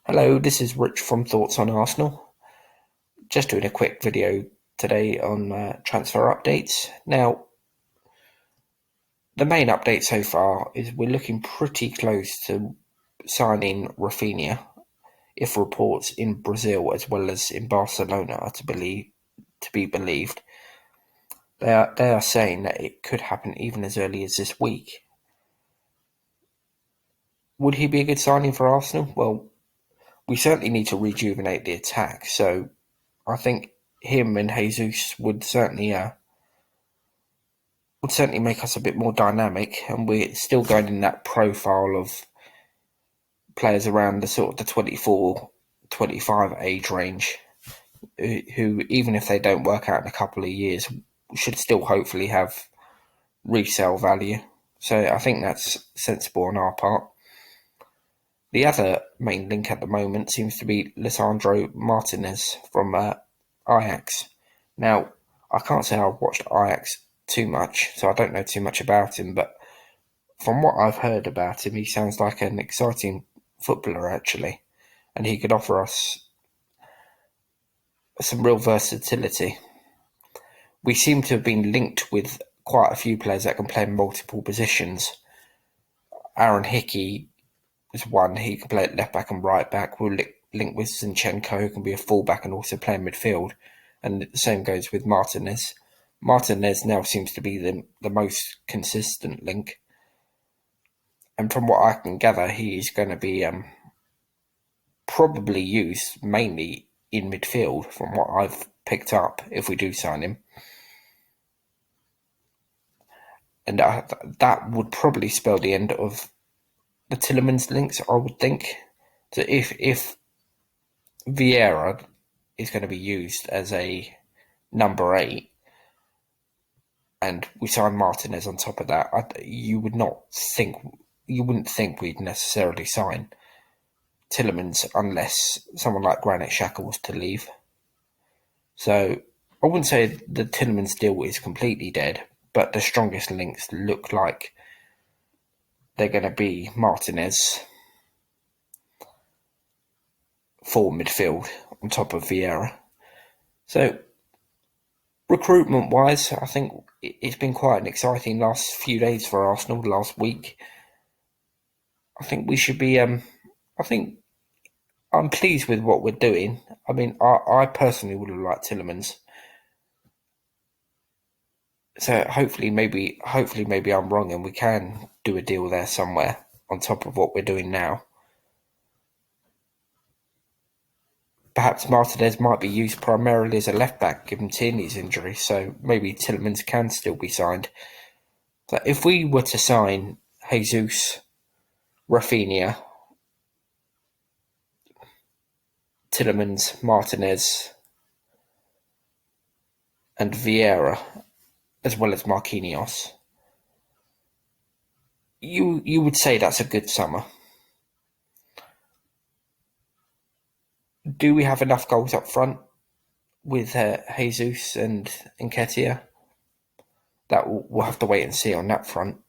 Hello, this is Rich from Thoughts on Arsenal. Just doing a quick video today on transfer updates. Now, the main update so far is we're looking pretty close to signing Raphinha, if reports in Brazil as well as in Barcelona are to be believed. They are saying that it could happen even as early as this week. Would he be a good signing for Arsenal? Well, we certainly need to rejuvenate the attack, so I think him and Jesus would certainly make us a bit more dynamic, and we're still going in that profile of players around the sort of the 24, 25 age range, who even if they don't work out in a couple of years, should still hopefully have resale value. So I think that's sensible on our part. The other main link at the moment seems to be Lisandro Martinez from Ajax. Now, I can't say I've watched Ajax too much, so I don't know too much about him, but from what I've heard about him, he sounds like an exciting footballer, actually, and he could offer us some real versatility. We seem to have been linked with quite a few players that can play multiple positions. Aaron Hickey is one, he can play at left back and right back. We'll link with Zinchenko, who can be a full back and also play in midfield, and the same goes with Martinez. Martinez now seems to be the most consistent link. And from what I can gather, he is going to be probably used mainly in midfield, from what I've picked up, if we do sign him. And that would probably spell the end of the Tielemans links, I would think. So if Vieira is going to be used as a number 8, and we sign Martinez on top of that, you wouldn't think we'd necessarily sign Tielemans unless someone like Granit Xhaka was to leave. So I wouldn't say the Tielemans deal is completely dead, but the strongest links look like they're going to be Martinez for midfield on top of Vieira. So recruitment-wise, I think it's been quite an exciting last few days for Arsenal, last week. I think we should be, I think I'm pleased with what we're doing. I mean, I personally would have liked Tielemans. So hopefully maybe I'm wrong and we can do a deal there somewhere on top of what we're doing now. Perhaps Martinez might be used primarily as a left back given Tierney's injury, so maybe Tielemans can still be signed. So if we were to sign Jesus, Raphinha, Tielemans, Martinez, and Vieira, as well as Marquinhos, you would say that's a good summer. Do we have enough goals up front with Jesus and Nketiah? That we'll have to wait and see on that front.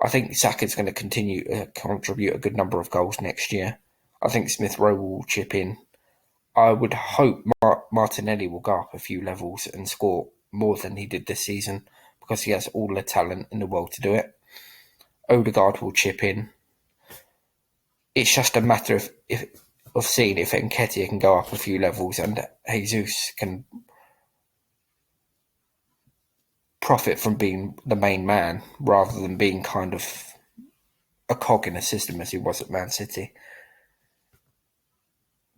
I think Saka's going to continue to contribute a good number of goals next year. I think Smith Rowe will chip in. I would hope Martinelli will go up a few levels and score more than he did this season, because he has all the talent in the world to do it. Odegaard will chip in. It's just a matter of seeing if Nketiah can go up a few levels and Jesus can profit from being the main man rather than being kind of a cog in a system as he was at Man City.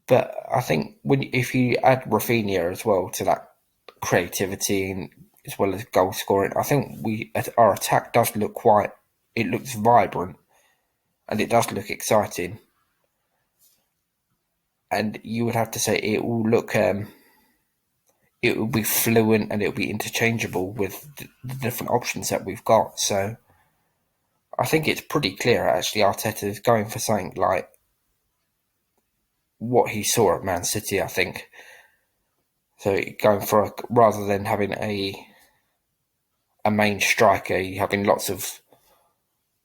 But I think if you add Raphinha as well to that creativity and as well as goal scoring, I think our attack does look it looks vibrant and it does look exciting. And you would have to say it will look, it will be fluent and it will be interchangeable with the different options that we've got. So I think it's pretty clear actually Arteta is going for something like what he saw at Man City, I think. So going for rather than having a main striker, having lots of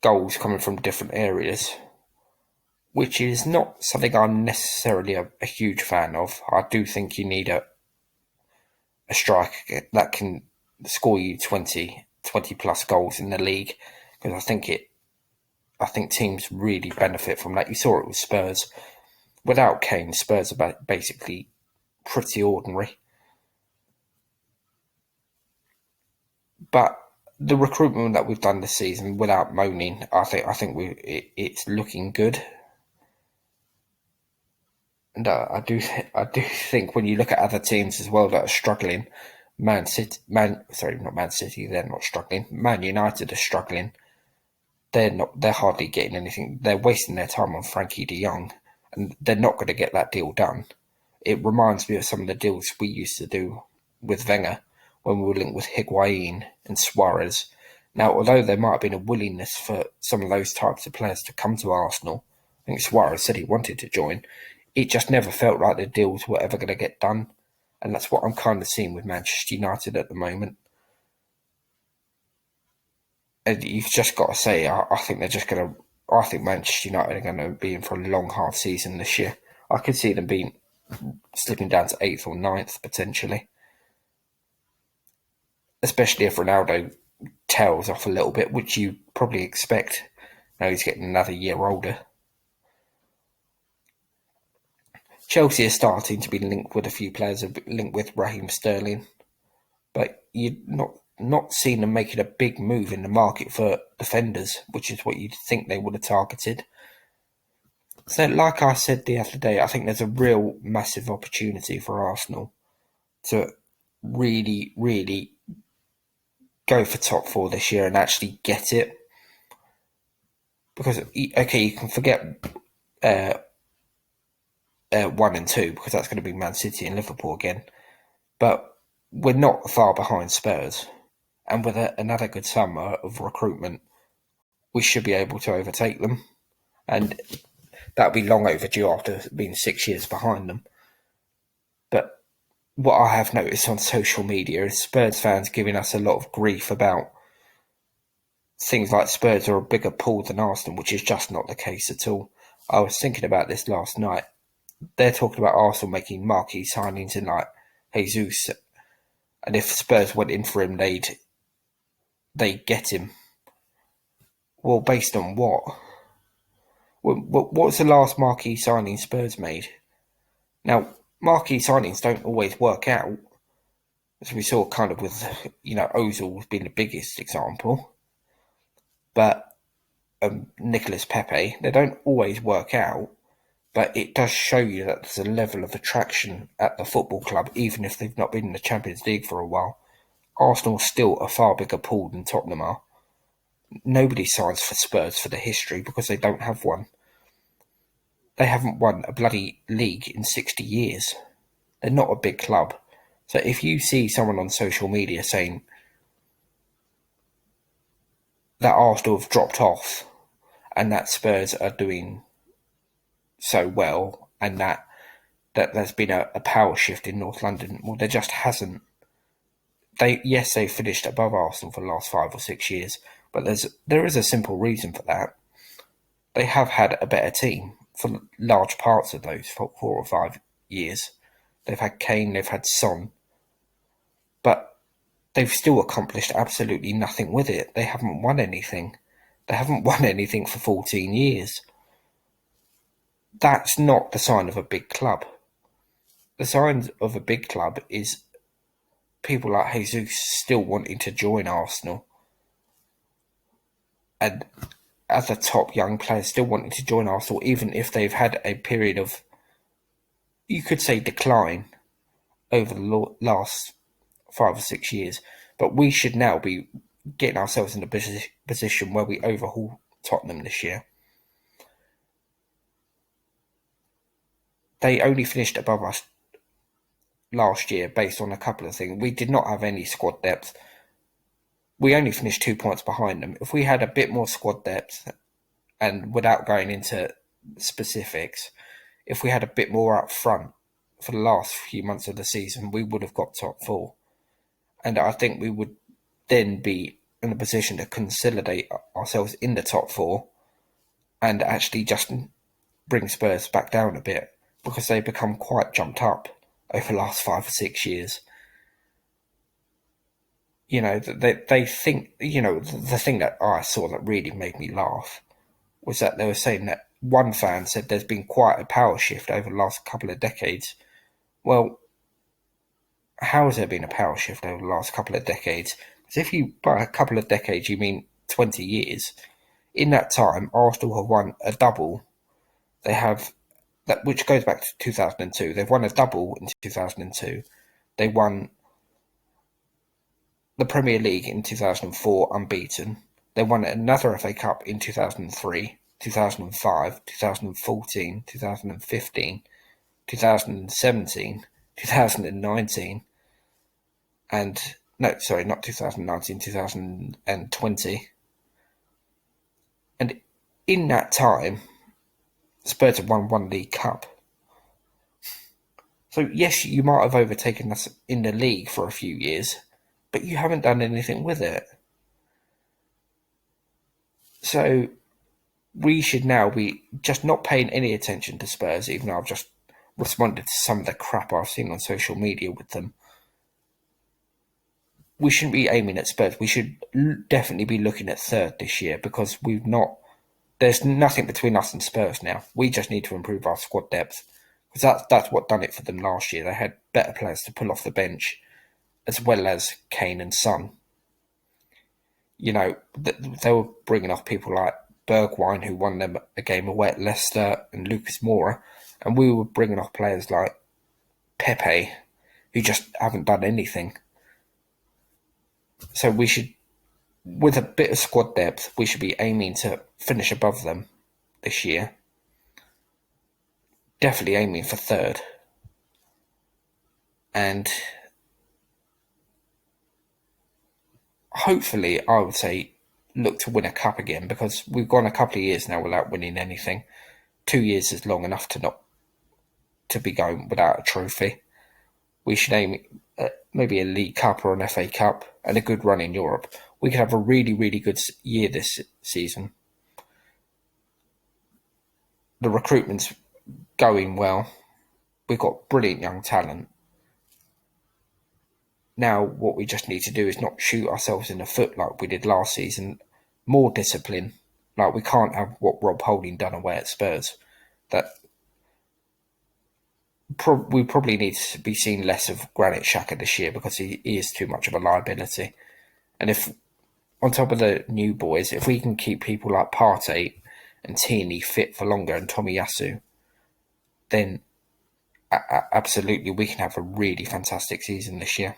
goals coming from different areas. which is not something I'm necessarily a huge fan of. I do think you need a striker that can score you 20 plus goals in the league, because I think teams really benefit from that. You saw it with Spurs. Without Kane, Spurs are basically pretty ordinary. But the recruitment that we've done this season, without moaning, I think it's looking good. And I do think when you look at other teams as well that are struggling, not Man City, they're not struggling. Man United are struggling. They're hardly getting anything. They're wasting their time on Frankie de Jong, and they're not going to get that deal done. It reminds me of some of the deals we used to do with Wenger when we were linked with Higuain and Suarez. Now, although there might have been a willingness for some of those types of players to come to Arsenal, I think Suarez said he wanted to join, it just never felt like the deals were ever going to get done. And that's what I'm kind of seeing with Manchester United at the moment. And you've just got to say, I think they're just going to. I think Manchester United are going to be in for a long half season this year. I could see them being slipping down to 8th or 9th potentially, especially if Ronaldo tails off a little bit, which you probably expect. Now he's getting another year older. Chelsea are starting to be linked with a few players, linked with Raheem Sterling, but you're not seeing them making a big move in the market for defenders, which is what you'd think they would have targeted. So, like I said the other day, I think there's a real massive opportunity for Arsenal to really, really go for top four this year and actually get it. Because, okay, you can forget 1 and 2, because that's going to be Man City and Liverpool again. But we're not far behind Spurs. And with another good summer of recruitment, we should be able to overtake them. And that'll be long overdue after being 6 years behind them. But what I have noticed on social media is Spurs fans giving us a lot of grief about things like Spurs are a bigger pool than Arsenal, which is just not the case at all. I was thinking about this last night. They're talking about Arsenal making marquee signings in like Jesus, and if Spurs went in for him, they'd get him. Well, based on what? What's the last marquee signing Spurs made? Now, marquee signings don't always work out, as we saw kind of with, Ozil being the biggest example. But Nicolas Pepe, they don't always work out, but it does show you that there's a level of attraction at the football club, even if they've not been in the Champions League for a while. Arsenal's still a far bigger pool than Tottenham are. Nobody signs for Spurs for the history because they don't have one. They haven't won a bloody league in 60 years. They're not a big club. So if you see someone on social media saying that Arsenal have dropped off and that Spurs are doing so well and that there's been a power shift in North London, well, there just hasn't. They finished above Arsenal for the last 5 or 6 years, but there is a simple reason for that. They have had a better team for large parts of those 4 or 5 years. They've had Kane, they've had Son, but they've still accomplished absolutely nothing with it. They haven't won anything. They haven't won anything for 14 years. That's not the sign of a big club. The sign of a big club is people like Jesus still wanting to join Arsenal, and other top young players still wanting to join Arsenal, even if they've had a period of, you could say, decline over the last 5 or 6 years. But we should now be getting ourselves in a position where we overhaul Tottenham this year. They only finished above us last year based on a couple of things. We did not have any squad depth. We only finished 2 points behind them. If we had a bit more squad depth, and without going into specifics, if we had a bit more up front for the last few months of the season, we would have got top four. And I think we would then be in a position to consolidate ourselves in the top four and actually just bring Spurs back down a bit, because they've become quite jumped up over the last 5 or 6 years. They think, the thing that I saw that really made me laugh was that they were saying that one fan said there's been quite a power shift over the last couple of decades. Well, how has there been a power shift over the last couple of decades? Because if you, by a couple of decades, you mean 20 years. In that time, Arsenal have won a double. They have that, which goes back to 2002. They've won a double in 2002. They won the Premier League in 2004 unbeaten. They won another FA Cup in 2003, 2005, 2014, 2015, 2017, 2019, and no, sorry, not 2019, 2020. And in that time, Spurs have won one League Cup. So yes, you might have overtaken us in the league for a few years, but you haven't done anything with it. So we should now be just not paying any attention to Spurs, even though I've just responded to some of the crap I've seen on social media with them. We shouldn't be aiming at Spurs. We should definitely be looking at third this year, because there's nothing between us and Spurs now. We just need to improve our squad depth, because that's what done it for them last year. They had better players to pull off the bench, as well as Kane and Son. They were bringing off people like Bergwijn, who won them a game away at Leicester, and Lucas Moura, and we were bringing off players like Pepe, who just haven't done anything. So we should, with a bit of squad depth, we should be aiming to finish above them this year. Definitely aiming for third. And hopefully, I would say, look to win a cup again, because we've gone a couple of years now without winning anything. 2 years is long enough to be going without a trophy. We should aim at maybe a League Cup or an FA Cup and a good run in Europe. We could have a really, really good year this season. The recruitment's going well. We've got brilliant young talent. Now what we just need to do is not shoot ourselves in the foot like we did last season. More discipline. Like, we can't have what Rob Holding done away at Spurs. We probably need to be seeing less of Granit Xhaka this year, because he is too much of a liability. And if, on top of the new boys, if we can keep people like Partey and Tierney fit for longer, and Tomiyasu, then absolutely we can have a really fantastic season this year.